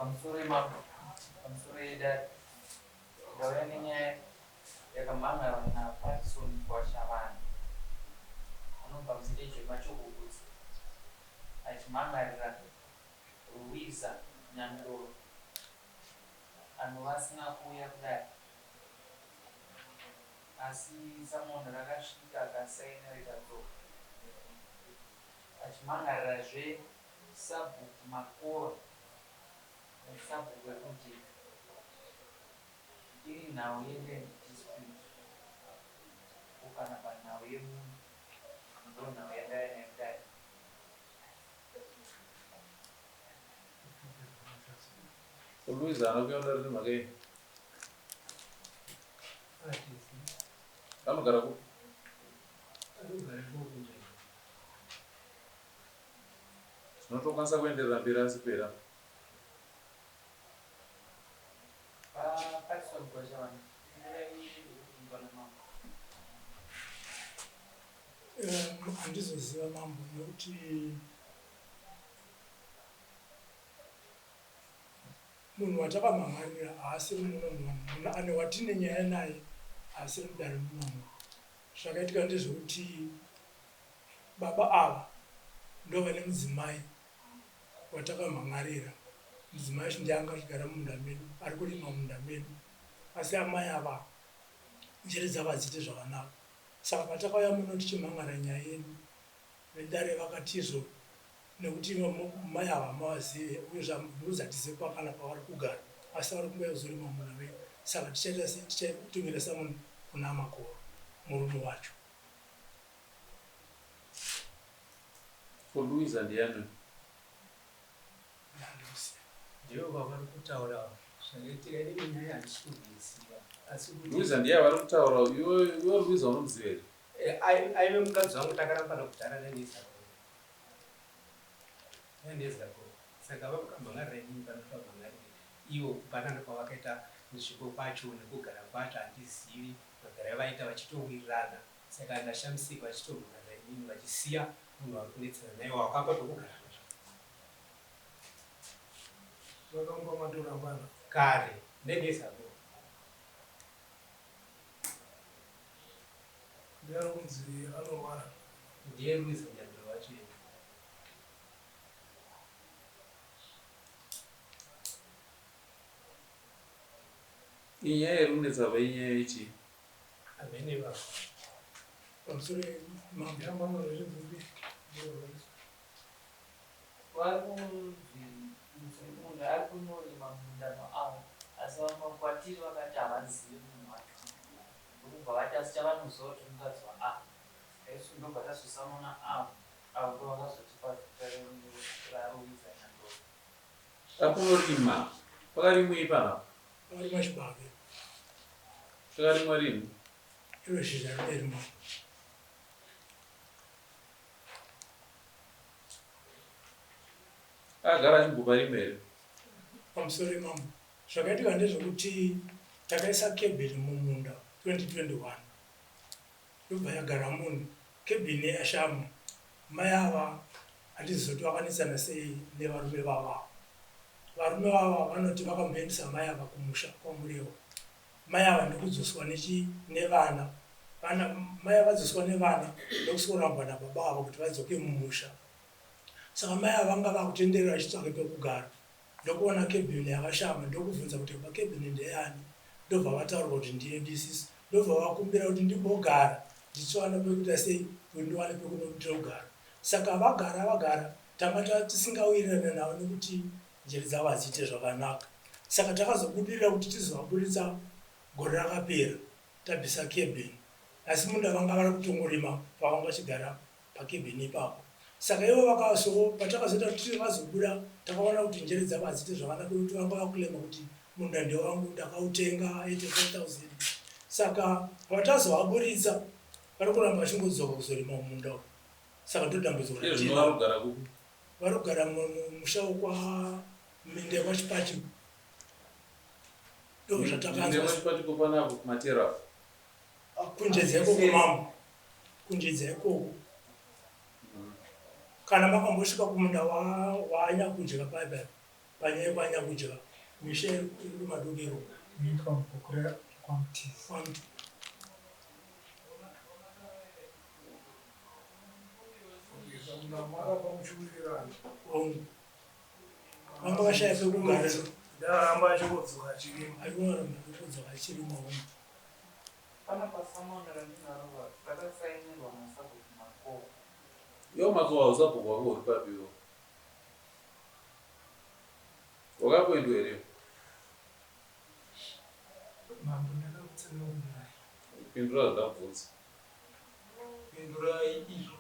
I'm sorry, mom. I'm sorry that gawenye yakamanga na person kwa shabani. Anumva mzidisho machukuguzi. Achimanga Luisa Nyandoro. Anuvasina kuya kudai. Asi someone rakasvika akasaina rikadzoka. Achimangarazve sabhuku makoro nesabhuku ekuti iri nhau yendedispute ukana panhau yemunhu ndo nhau yadai nekudai. Luisa anakuenda riri mhaka yei? Anogara ku? Tinotokwanisa kuenderera mberi asi pera. Person kwa shabani. Handizoziva mambo nokuti munhu watakamangarira haasiri muno munhu ane watine nyaya naye haasiri mudare munomu. Zvakaitika ndezvokuti baba ava ndova nemudzimai watakamangarira. Mudzimai acho ndiye anga achigara mumunda medu, ari kurima munda medu, asi amai ava njere dzava hadziti zvakanaka. Saka patakauya muno tichimhangara nyaya yedu, vedare vakatizvo nekuti mai ava mavazive uye zvamuzatize pakana pavari kugara, asi vari kungoya kuzorima munda medu. Saka tichatumira samunhu kuna makoro murume wacho. For Luisa ndiani? Ndivo vavari kutaura zvakaitika inenge nyaya handisi kuziva. Luisa ndiye vari kutaura, iwe Luisa unomuziva here? Aive mukadzi wangu takaramba nokutara nanezako. Saka vakamhangarira inini panotamhangarira ivo kupanana kwavakaita nzvimbo kwacho nekugara kwacho handizivi. Magara vaita vachitowirirana, saka ndashamisika vachitomhangarira inini vachisiya munhu vari kunetsana naye wakamba tokugara nazvo. Vakanga matora bana Kare ndengezako. ndiari kunzi anorwara. Ndiye Luisa Nyandoro wacho. Inyaya iri kunetsa va inyaya yechi? Amene va pamusoro mambo yamama zvezvizvi Munhu ari kunorima munda maavo asi vamakwatiri vakati havazivi munhu wacho. Ndokubva vati asi chavanoziva kuti mukadzi aisu ndobva tazosamona avo ndo vakazotipa raruiza Nyandoro. Akunorima pakarimwei panapa? arima chibage Pakarimwa rini? iro zhizha riderima. Agara achimboparima here? Pamusoro imambo zvakaitika ndezvokuti takaisa kebhini mumunda 2021 yobva yagara munhu. Kebhini yashama. Mai ava handizoti vakanetsana sei nevarume vava. Varume vava vanoti vakamboendesa mai ava kumusha kwamuriwo. Mai ava ndekudzoswa nevana. Mai ava vadzoswa nevana ndokusorambwa nababa avo kuti vadzoke mumusha. Saka mai ava vanga vakutenderera vachitsvaka pekugara. Ndokuona kebhini yakashama ndokubvunza kuti kebhini ndeyani. Ndobva vataurirwa kuti ndiye ndisiso. Ndobva vakumbira kuti ndimbogara ndichiwana pekuita sei kuti ndiwane pekunogara. Saka vagara tanga tisingawirirane navo nekuti njere dzavo hadziite zvakanaka. Saka takazobudirira kuti tizovaburitsa gore rakapera tabvisa kebhini. Asi munda vanga vari kutongorima pavanga vachigara pakebhini ipapo. Saka ivo vakasoko patakazoita kuti vazobuda takaona kuti njere dzavo hadziite zvakanaka kuti vanga vakurema kuti munda ndewangu ndakautenga 85,000. Saka patazovaburitsa vari kuramba vachingodzoka kuzorima mumunda uyu. Saka ndodambudziko Zvino vari kugara kupi? vari kugara mumusha wekwaMinde kwaChipatiko. Ndo zvatakanzwa Kwachipatiko panapo kumaterafu? kunjedza ikoko mambo, kunjedza ikoko. kana makambosvika kumunda wanyakudya panyaya kwanyakudya mishe iri madokero Inoitwa mukukura kwa mtizi. vanga vashaya pekugara ndaramba achingudzoka chirimo ainoramba pekudzoka chirimo Pana pasamona randinarova rakasainirwa nasabhuku makowa. Yo makowa usabhuku wako uri papiwo. Wakapoindwa here? Mambo ndakakutsanangura. Pindura zvandakubvunza. pindura izvo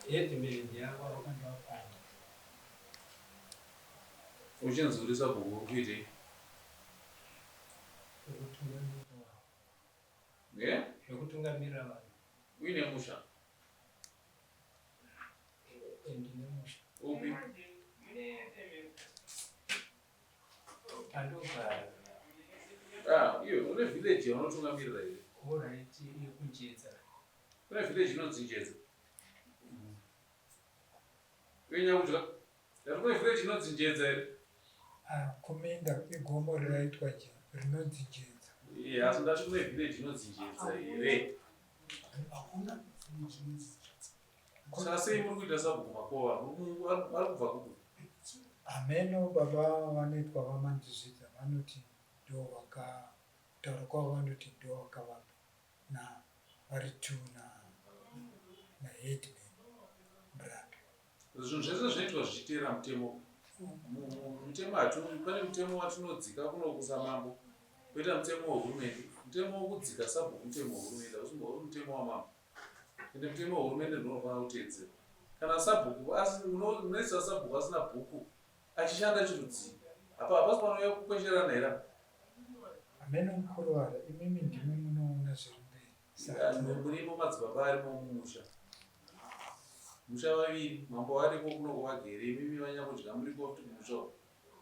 Edmund yako wakandwapanda. Uchinzi uri sabhuku uri kuitei? Zvekutungamirira vanhu. Yeah? Zvekutungamirira vanhu. Uine musha? Ndine musha. Upi? Pandogara. Iyo une village yaunotungamirira here? Alright, yekunjedza. Kune village inonzi Njedza? Uinyakudya? Yari kune village inonzi Njedza here? Kuminda igomo riraitwa rinonzi Njedza. Asi ndati kune village inonzi Njedza here. Saka sei muri kuita sabhuku makowa? Ari kubva kupi? Ameno baba vanoitwa vamanzvizvidza vanoti ndo vakataura kwavo vanoti ndo vakavapa na vari two na headman brother. Zvinhu zvese zvinoitwa zvichiteera mutemo. Mutemo pane mutemo watinodzika kunokusa mambo. Koita mutemo wehurumende. Mutemo wokudzika sabhuku mutemo wehurumende usimbori mutemo wamambo. Ende mutemo wehurumende ndinofanira kuteedzera. Kana sabhuku unoisa sabhuku asina bhuku achishanda chirudzii. Apa hapasi panouya kukwesherana here? Ameno mukurwara imimi ndimi munoona zviri mberi. Murimo madzibaba arimo mumusha. Musha vaviri, mambo variko kunoko vagere, imimi vanyakudya muriko kuti musha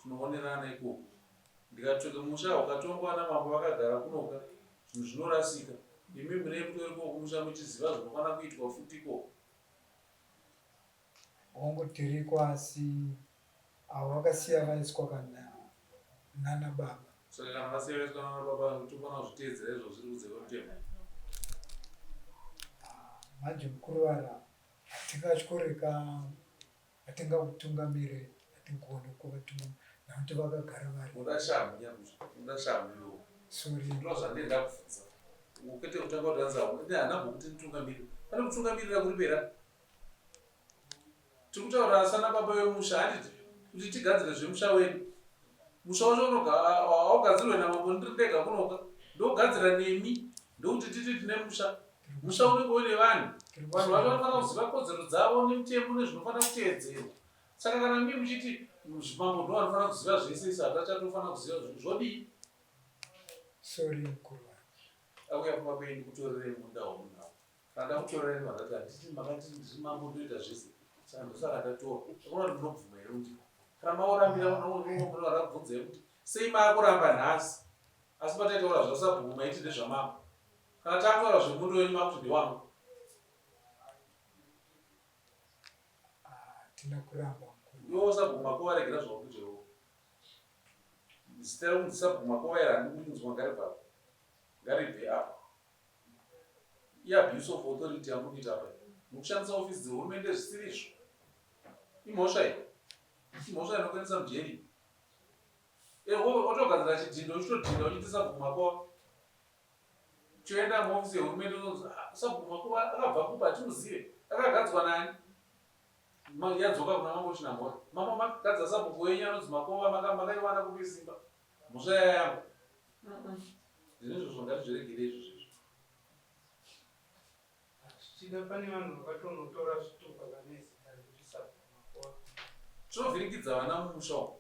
tinoonerana ikoko. Ndikatsvaka musha ukatongwa namambo vakagara kunoka, zvinhu zvinorasika. Imi mune mutoriko kumusha muchiziva zvinofanira kuitwa futi ikoko. Wangotiriko asi avo vakasiya vaiswa kana nana baba. Saka kana vasiya vaiswa nana baba tofanira kuzviteedzera izvo zviri kunze kwemutemo. Manje mukurwara hatingatyoreka hatingakutungamire hatingone kuvatungamira nokuti vakagara vari. Udashamu nyakusha, udashamu iwo. Sorry. Ndozvandenda kubvunza. Ukete kutanga kutanza ine hana bhuku tinotungamirira. Pane kutungamirira kuripera. Tikutaura asana baba vemusha handiti kuti tigadzire zvemusha wedu. Musha wacho haugadzirwe namambo ndiri ndega kunoka. Ndogadzira nemi ndokuti titi tine musha. Musha unenge une vanhu. Vanhu vacho vanofanira kuziva kodzero dzavo nemutemo nezvinofanira kuteedzerwa. Saka kana mimi muchiti mambo ndo anofanira kuziva zvese isi hatachatofanira kuziva zvinhu zvodii. Sorry mukurwara. Auya kuma kuendi kutorerei munda wamunawo. Kana ndakutorerei mandati handiti makati ndiri mambo ndoita zvese. Saka ndosaka ndatora. Unoti munobvuma here kuti kana maorambira munofanira kubvunzai kuti sei maakuramba nhasi asi pataitaura zvasabhuku maiti ndezvamambo. Kana taakutaura zvemundo wenyu makuti ndewangu. Hatina kuramba mukurwara. Iwo sabhuku makowa regera zvakuitewo. Zita rokunzi sabhuku makowa ere handidi kunzwa ngaribva. Ngaribve apa. Abuse of authority yamukuita apa. Mukushandisa ofisi dzehurumende zvisiri izvo. Imhosva iyi. Imhosva inokuendesa mujeri. Otogadzira chidhindo uchitodhinda uchiti sabhuku makowa. Choenda muofisi yehurumende unonzi sabhuku makowa akabva kupa hatinozive. Akagadzwa nani? Yadzoka kuna mambo china mhora. Mambo makagadzira sabhuku wenyu anonzi makowa makaiwana kupi simba. Mhosva yayangu. Zvinezvo zvongati zviregere izvo. zvichida pane vanhu vakatonotora zvitupa vanezita rekuti sabhuku makowa. Tinovhiringidza vana mumusha umu.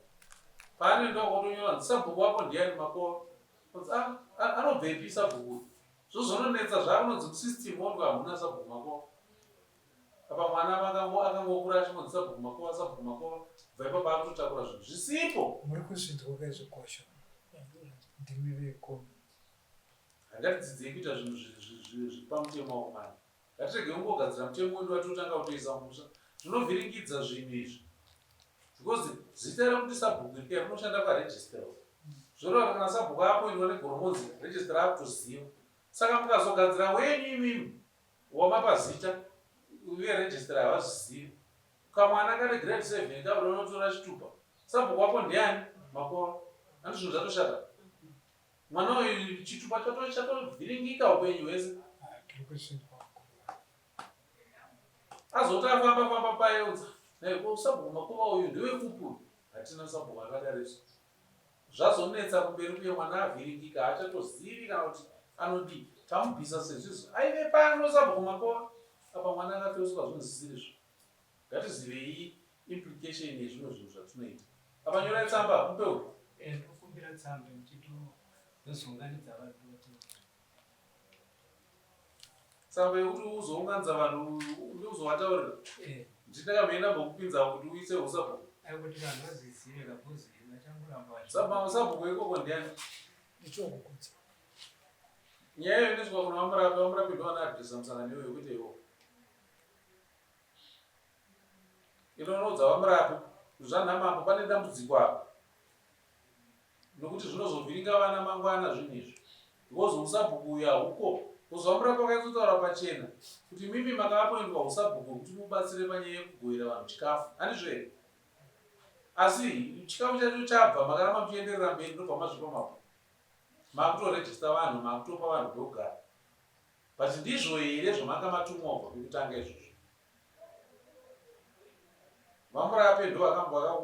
Paanoenda kwakotonyora kuti sabhuku wako ndiani makowa. Anobvepi sabhuku? Zvozvinonetsa zvaanonzi musisitimu wonzi hamuna sabhuku makowa. Apa mwana akangokura achingonzi sabhuku makowa sabhuku makowa. Bva ipapo akutotakura zvinhu zvisipo. Muri kuzvinzwa kaizvokosha. Ndimi vekomo. Hangatidzidzei kuita zvinhu zviri pamutemo wamwana. ngatirege kungogadzira mutemo wedu watotanga kutoisa musha. Zvinovhiringidza zvinhu izvi because zita rekuti sabhuku rike rinoshanda paregistrar. Zvoreva kana sabhuku apoindwa negoromonzi registrar akutoziva. Saka mukazogadzira wenyu imimi wamapa zita uye registrar havazvizivi. Kamwana kane grade 7 kabuda unotora chitupa. Sabhuku wako ndiani? Makova. Andizvo zvatoshata. Mwana uyu chitupa chatovhiringika upenyu hwese. Azoti afamba payeudza sabhuku makova uyu ndewekupuru. Hatina sabhuku akadarizvo. Zvazonetsa kumberi kuye mwana avhiringika haachatozivi kana kuti anodii. Tamubvisa sezvizvo aive pano sabhuku makova. Apa mwana akatoswa zvinozisirizvo. Ngatizivei implication yezvimwe zvinhu zvatinoita. Apa nyorai tsamba mupe uyu. Ndokumbira tsamba mchito ndozounganidza vanhu voti. Tsamba yekuti uzounganidza vanhu ndozovataurira. Ndindakamboenda mbokupinza kuti uise usabhuku. Kuti vanhu vazizive kapozi vachangoramba sabhuku ikoko ndiani? Ndichokukudza. Nyaya iyo inoiswa kuna Vamurapi ndoana adhiresa musangano iyoyo kuti iwo. Inonoudza Vamurapi zvanhamambo pane dambudziko apa. Nokuti zvinozovhiringa vana mangwana zvinhu izvi. Because usabhuku uyu hahuko. Vamurapi vakaitotaura pachena kuti mimi makaapoindwa usabhuku kuti mubatsire panyaya yekugohera vanhu chikafu. Handizvo here? Asi chikafu chacho chabva makaramba muchienderera mberi ndobva mazvipa mabhuku. Makutorejista vanhu, makutopa vanhu pekugara. But ndizvo here zvamakamatumwa kubva pekutanga izvozvo. Vamurapi ndo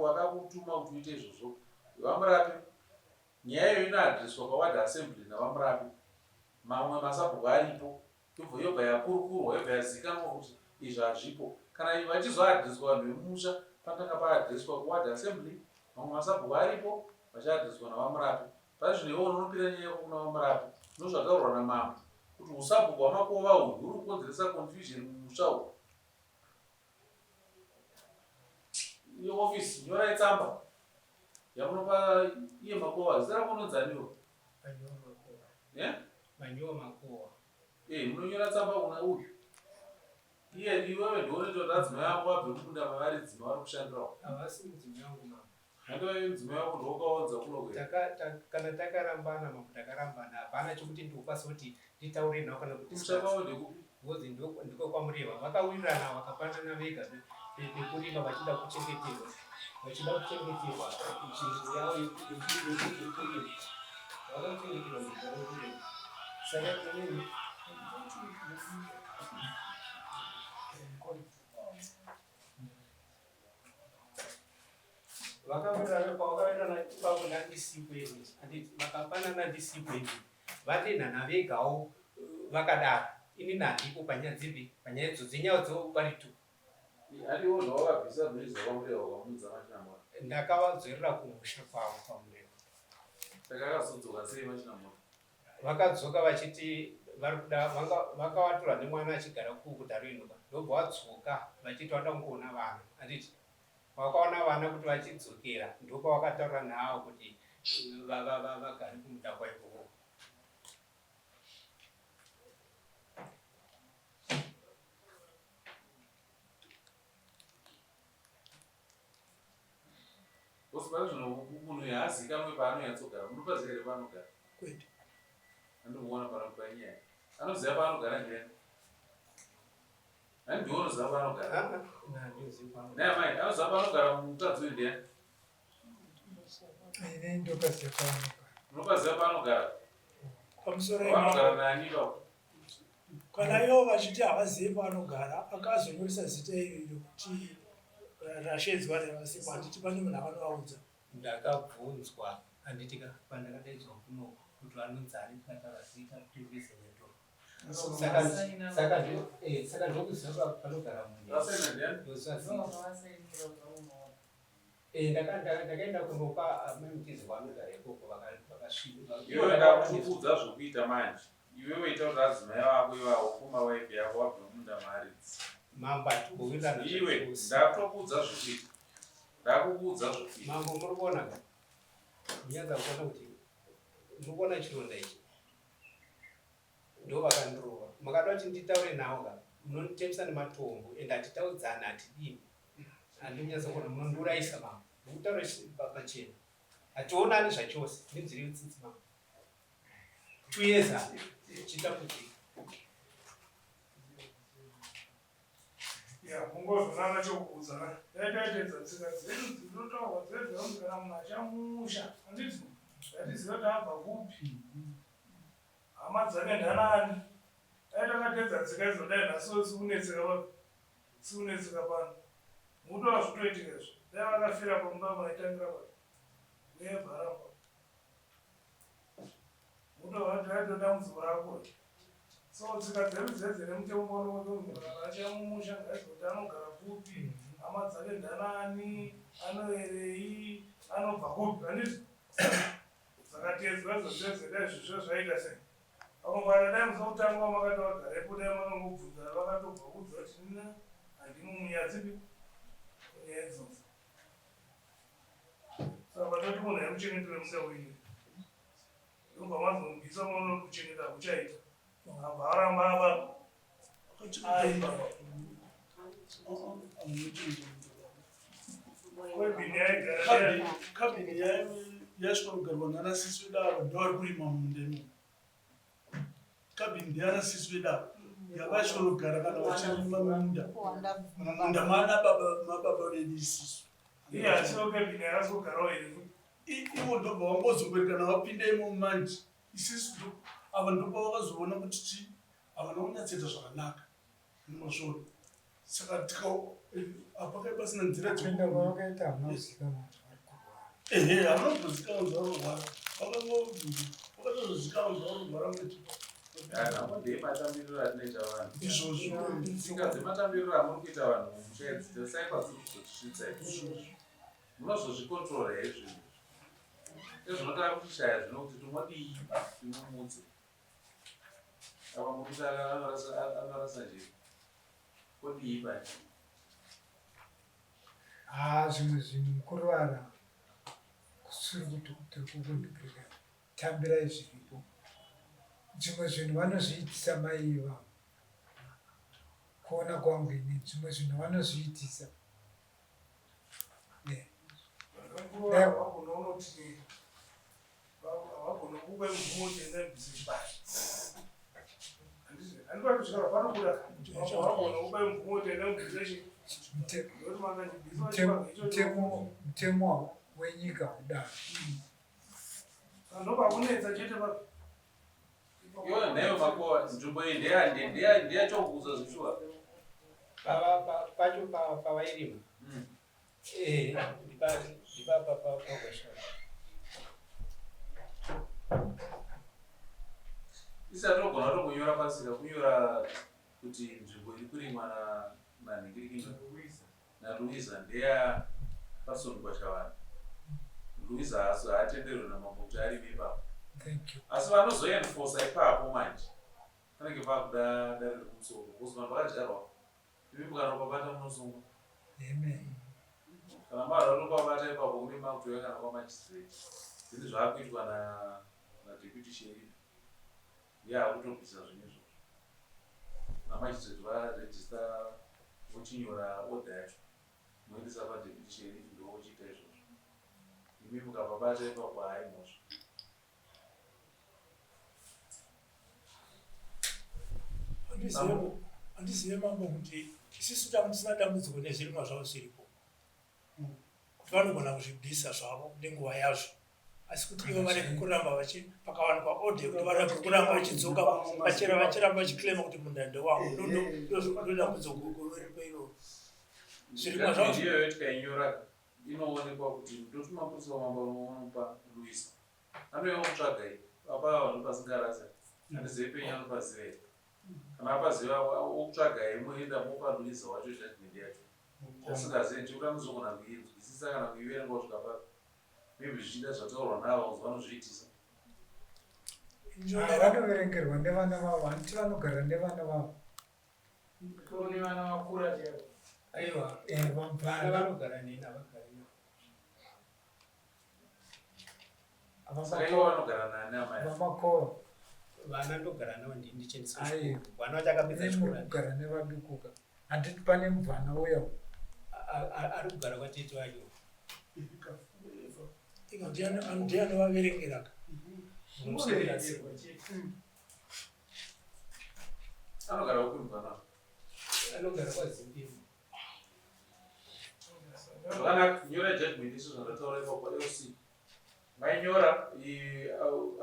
vakakutuma kuti uite izvozvo. Vamurapi nyaya iyo inoadhiriswa paward assembly naVamurapi. Mamwe masabhuku aripo. Yobva yakurukurwa, yobva yazikanwa kuti izvi hazvipo. Kana vachizoadhiriswa vanhu vemusha patanga paadhiriswa kuward assembly, mamwe masabhuku aripo vachiadhiriswa naVamurapi. Pazvino iwo unopira nyaya kuna Vamurapi. Ndozvataurwa namambo kuti usabhuku hwamakova uyu huri kukonzeresa confusion mumusha uyu. Iyo ofisi nyorai tsamba yamunopa iye makova zita rako unonzaniwo. Manyowa makova. Munonyora tsamba kuna uyu. Iwewe ndounoita kuti adzimai ako vabve kukunda mavari dzima vari kushandirawo. Havasi mudzimai wangu mama. Handova mudzimai wako ndoukaonza kunokwera. Kana takarambana mambo takarambana hapana chokuti ndokwazi kuti nditaure nawo kana kuti mushakawo ndekupi? Ngozi ndiko kwamureva vakawirirana vakapanana vega nekurima vachida kuchengeterwa. Vachida kuchengeterwa chinhu yavo yekurima. Vakachengeterwa nekurima. Saka inini vakawirirana ipapo nandisipweni. Handiti vakapanana ndisipweni. Vatenhana vegawo vakadaro. Ini nandipo panyaya dzipi panyaya idzo nyaya dzovari tu. Hadiwo zvawakabvisa mhirizo wamureva wakamudza machinamora. Ndakavadzorera kumusha kwavo pamureva. Saka akazodzoka sei machinamora? Vakadzoka vachiti vari kuda vakavatora nemwana achigara kudharoinuka. Ndobva vatsoka vachiti vada kungoona vana. Handiti vakaona vana kuti vachidzokera ndopavakataura navo kuti vagare kumudakwa ikoko. Osipana zvino munhu yaazikanwe paanoyatsogara munopaziva here paanogara? Kwete. Andomuona panokupa nyaya. Anoziva paanogara ndiani? Hani ndiwo unoziva paanogara? Naye mai anoziva paanogara mutadzi uyu ndiani? Ine ndokaziva paanogara. Munopaziva paanogara? Pamusoro Paanogara nani ipapo? kana ivo vachiti havazivi paanogara akazonyoresa zita iroro kuti rashedzwa nevasipo. Handiti pane munhu avanovaudza. Ndakabvunzwa handitika pandakadaidzwa kuno kuti vanonzi ari kataura zita kuti vizeneto. Saka ndokuziva panogara munhu. Vasaina ndiani? Ndakaenda kunopa mutizi waanogara ikoko vakasviba. Iwe ndakuudza zvokuita manje. Iwe waita kuti adzimai vako ivavo kuma waifi yako wabva munda maridzi. Mambo atibowirirana. Iwe ndakutokuudza zvokuita. Ndakukuudza zvokuita. Mambo muri kuona munyaza kuona kuti muri kuona chironda ichi ndo vakandirova. Makada kuti nditaure navo ka munotengesa nematombo ende hatitaudzana hatidini handinyaso kuona munonduraisa mama nekutaura pachena hationani zvachose nenziri utsitsi mama tuyeza chitambudzika mungozonana chokuudzana yaitaitedza tsika dzedu dzinotaurwa dzedzaunzi kana munhu achamusha handiti yatiziva kuti abva kupi hama dzake ndanani aitakatedza tsika izodai nhasi siunetsika pano mutora zvitoitikazvo dai vakafira pamumba maitangira pano neyebharamba mutovatiratoda muziko rako so tsika dzedu dzedze nemutembo achamusha ngaizoti anogara kupi hama dzake ndanani anoerei anobva kupi handiti dzakatedzwa zodzedze dai zvisvo zvaita sei vamwe dai musautanga wamakati vagarepo dai vanongobvunza vakatobva kudza kuti nina handimo munyadzipi nyaya idzodzo saka patoti munhu aimuchengetera musauini ndobva mazombisa maona kuchengeta kuchaita abva aramba ava aibaba kwebhini yaigara kabini yasvinogarwa nanasisi vedavo ndavari kurima mundemo kabini ndeyanasisi vedavo yavasvinogara kana vachirima munda munda mana mababa vedu isisu iye asiwo kebhini yakazogarawo here ivo ndobva vambozongorikana vapinda imo mumanje isisu ava ndopa vakazoona kuti ti havana kunyatsoita zvakanaka mumasvono saka apakaipa pasina nzira kupinda kwavakaita hamuna kuzikanwa ehe havana kuzikanwa zvavarorwara vakatozozikanwa zvavarorwara ngeti ndematambiriro atinoita vanhu izvozvo tsika dzematambiriro amuri kuita vanhu muchaedzidosaipa dziri kuzozvisvitsa munozozvikontrora here zvinhu ezvinoda kushaya zvino kuti tomodii timumudze ava muruti anorasa njeri kodii bani zvimwe zvinhu mukuruvara kusiri kuti tiri kukundikirika tambirai zviripo zvimwe zvinhu vanozviitisa maiva kuona kwangu ini zvimwe zvinhu vanozviitisa vagononoti vagona kuve mvumo tendembisibari handikatosvika panobuda vagona kuve mvumo tendembisei mutemo wenyika kudaro ndoba kunetsa chete iwo nhayo makoa nzvimbo iyi ndeyachokuuza zvishuwa pacho pavairima ndipapa pagwashara isati ogona tokunyora pasika kunyora kuti nzvimbo iri kurimwa nanhingirikino naluiza ndeya pasoni gwashavanhu luiza haatenderwe namambo kuti arime ipapo asi vanozoenforsa ipapo manje panenge pakuda dare rekumusoro kuzi vanhu vakadyarwa imipukanokwabata munosungwa kana mara vanokabata ipapo kune makutoya kana kwamajistrate zvinhu zvaakuitwa nadeputy sheriff yaakutobvisa zvinhu izvozvo namajistrate varejista vochinyora oda yacho moendesa padeputy sheriff ndo vochiita izvozvo imi mukababata ipapo haimozvo handizive mambo kuti isisu tisina dambudziko nezvirimwa zvavo zviripo kuti vanogona kuzvibvisa zvavo nenguva yazvo asi kuti ivo varege kuramba pakawanikwa ode kuti varege kuramba vachidzoka vachiramba vachiclaima kuti munda ndewangu ndodambudziko riripo iro zvirimwa zvavo ndiyoyo tikainyora inoonekwa kuti ndoti mapurisa wamamba unopa luisa anoiwa kutsvaga apa vanhu pasingarasa handizive penyu anopaziva here kana apaziva okutsvaga imoenda mopa luisa wacho judgment yacho asingazive nchekuti anozogona kuinzwisisa kana kuiverenga kusvika papo maybe zvichida zvataurwa navo vanozviitisa vanoverengerwa nevana vavo handiti vanogara nevana vavo kune vana vakura chaivo aiwa vamvana vanogara neni avagari saka ivo vanogara nani amai vamakova vana ndogara navo ndichendisa Aye. vana vachakapedza chikora kugara nevadukuka handiti pane mubvana uya ari kugara kwatete wacho ndiani vaverengeraka anogara kumbana anogara kwazimbiro zvakanaka nyora judgment isu zvandataura ipapo LC mainyora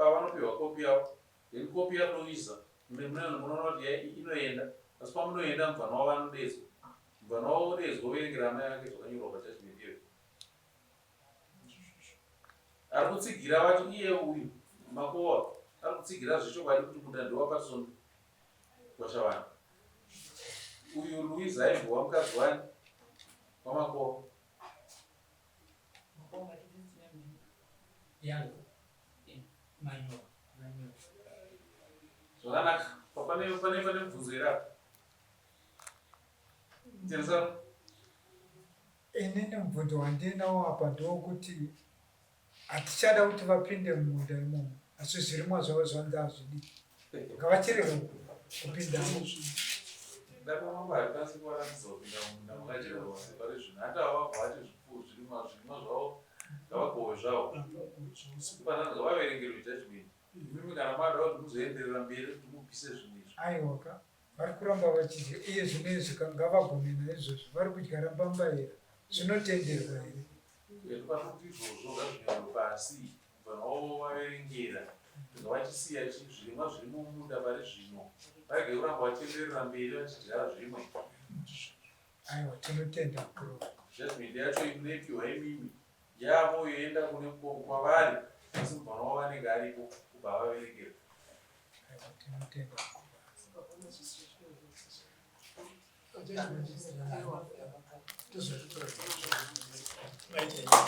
avanopiwa kopi yavo then kopi yaLouisa munoona kuti inoenda asi pamunoenda mubvana wavo anodedzwa mubvana wavo odedzwa overengera amai ake zvakanyorwa pajudgment iyo ari kutsigira vati iye uyu makowa ari kutsigira zvechokwadi kuti mudandi wapatisondo kwashavana uyu Louisa aibva mukadzi wani wamakowa yangu manyora zvakanaka pane mubvunzo iri apa teresana inini mubvunzo wandinawo apa ndowokuti hatichada kuti vapinde mumunda imomo asi zvirimwa zvavo zvanzi hazvidi ngavachirega kupindamo ndakamamba pasi kuvaratidza kupinda mumunda makachirwa separi zvino hata vabva vati zvirimwa zvavo ngavagohwe zvavo pananga ngavaverengerwe judgment imimi kana mada kuti muzoenderera mberi kuti mubvise zvinhu izvi aiwaka vari kuramba vachidya iye zvino izvi ngavagome naizvozvo vari kudyara mbambaira zvinotenderwa here panoti izvozvo ngazvinyorwe pasi mubvana wavo vaverengera ngavachisiya zvirimwa zviri mumunda pari zvino varege kuramba vatenderera mberi vachidyara zvimwe aiwa tinotenda pro judgment yacho imunopiwa imimi yavo yoenda kune kwavari asi mubvana wavo vanenge aripo kubva vaverengera aiwa tinotenda Right.